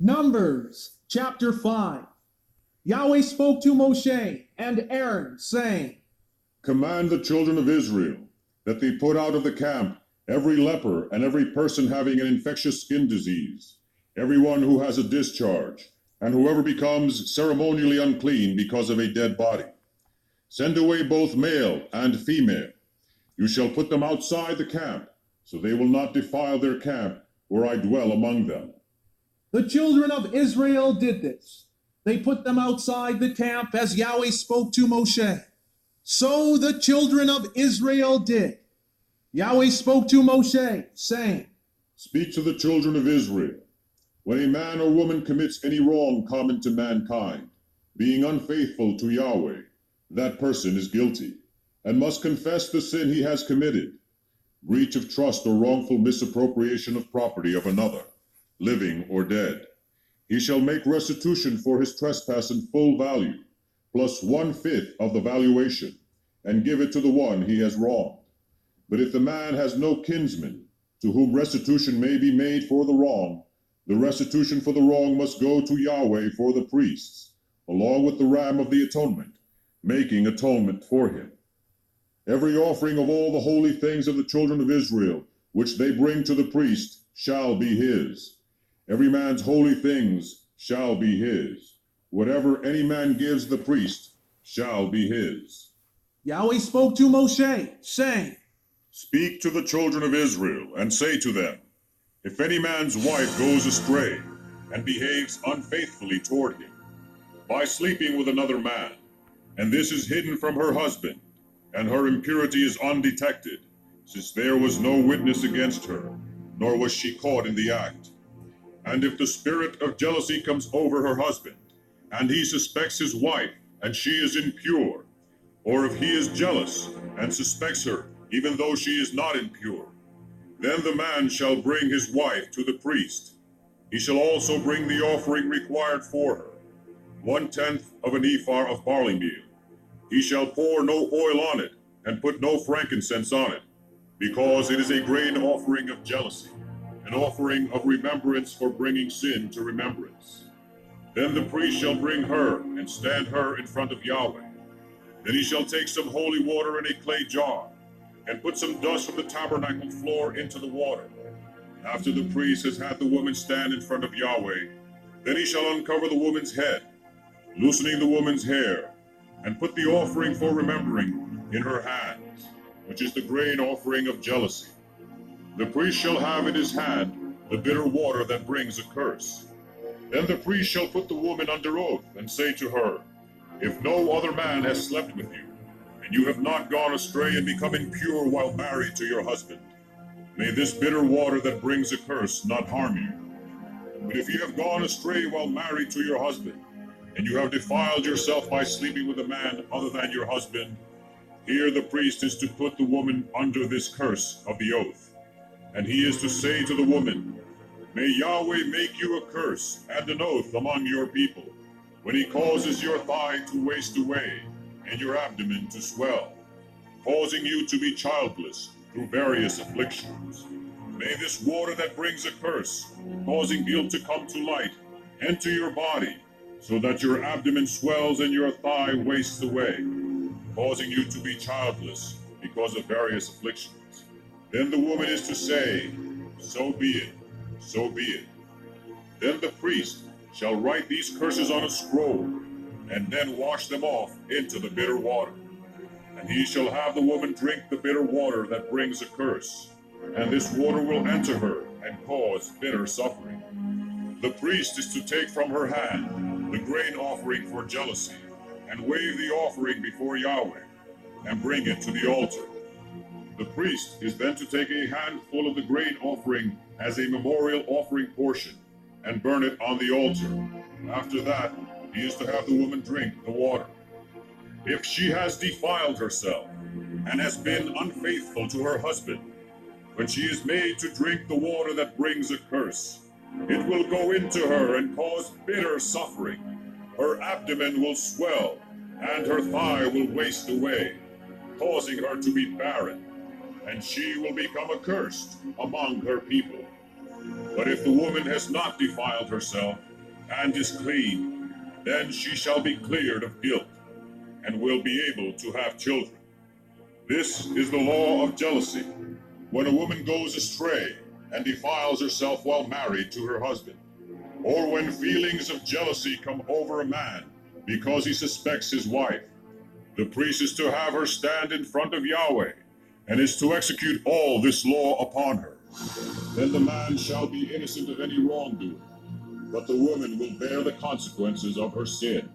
Numbers chapter 5. Yahweh spoke to Moshe and Aaron, saying, Command the children of Israel that they put out of the camp every leper and every person having an infectious skin disease, everyone who has a discharge, and whoever becomes ceremonially unclean because of a dead body. Send away both male and female. You shall put them outside the camp, so they will not defile their camp where I dwell among them. The children of Israel did this. They put them outside the camp as Yahweh spoke to Moshe. So the children of Israel did. Yahweh spoke to Moshe, saying, Speak to the children of Israel. When a man or woman commits any wrong common to mankind, being unfaithful to Yahweh, that person is guilty, and must confess the sin he has committed, breach of trust or wrongful misappropriation of property of another, living or dead. He shall make restitution for his trespass in full value, plus 1/5 of the valuation, and give it to the one he has wronged. But if the man has no kinsman, to whom restitution may be made for the wrong, the restitution for the wrong must go to Yahweh for the priests, along with the ram of the atonement, making atonement for him. Every offering of all the holy things of the children of Israel, which they bring to the priest, shall be his. Every man's holy things shall be his. Whatever any man gives the priest shall be his. Yahweh spoke to Moshe, saying, Speak to the children of Israel, and say to them, If any man's wife goes astray, and behaves unfaithfully toward him, by sleeping with another man, and this is hidden from her husband, and her impurity is undetected, since there was no witness against her, nor was she caught in the act. And if the spirit of jealousy comes over her husband, and he suspects his wife, and she is impure, or if he is jealous, and suspects her, even though she is not impure, then the man shall bring his wife to the priest. He shall also bring the offering required for her, 1/10 of an ephah of barley meal. He shall pour no oil on it, and put no frankincense on it, because it is a grain offering of jealousy, an offering of remembrance for bringing sin to remembrance. Then the priest shall bring her, and stand her in front of Yahweh. Then he shall take some holy water in a clay jar, and put some dust from the tabernacle floor into the water. After the priest has had the woman stand in front of Yahweh, then he shall uncover the woman's head, loosening the woman's hair, and put the offering for remembering in her hands, which is the grain offering of jealousy. The priest shall have in his hand the bitter water that brings a curse. Then the priest shall put the woman under oath, and say to her, If no other man has slept with you, and you have not gone astray and become impure while married to your husband, may this bitter water that brings a curse not harm you. But if you have gone astray while married to your husband, and you have defiled yourself by sleeping with a man other than your husband, here the priest is to put the woman under this curse of the oath. And he is to say to the woman, May Yahweh make you a curse and an oath among your people, when he causes your thigh to waste away, and your abdomen to swell, causing you to be childless through various afflictions. May this water that brings a curse, causing guilt to come to light, enter your body, so that your abdomen swells and your thigh wastes away, causing you to be childless because of various afflictions. Then the woman is to say, So be it, so be it. Then the priest shall write these curses on a scroll, and then wash them off into the bitter water. And he shall have the woman drink the bitter water that brings a curse, and this water will enter her and cause bitter suffering. The priest is to take from her hand the grain offering for jealousy, and wave the offering before Yahweh, and bring it to the altar. The priest is then to take a handful of the grain offering as a memorial offering portion, and burn it on the altar. After that, he is to have the woman drink the water. If she has defiled herself, and has been unfaithful to her husband, when she is made to drink the water that brings a curse, it will go into her and cause bitter suffering. Her abdomen will swell, and her thigh will waste away, causing her to be barren, and she will become accursed among her people. But if the woman has not defiled herself, and is clean, then she shall be cleared of guilt, and will be able to have children. This is the law of jealousy, when a woman goes astray and defiles herself while married to her husband, or when feelings of jealousy come over a man because he suspects his wife. The priest is to have her stand in front of Yahweh, and is to execute all this law upon her. Then the man shall be innocent of any wrongdoing, but the woman will bear the consequences of her sin.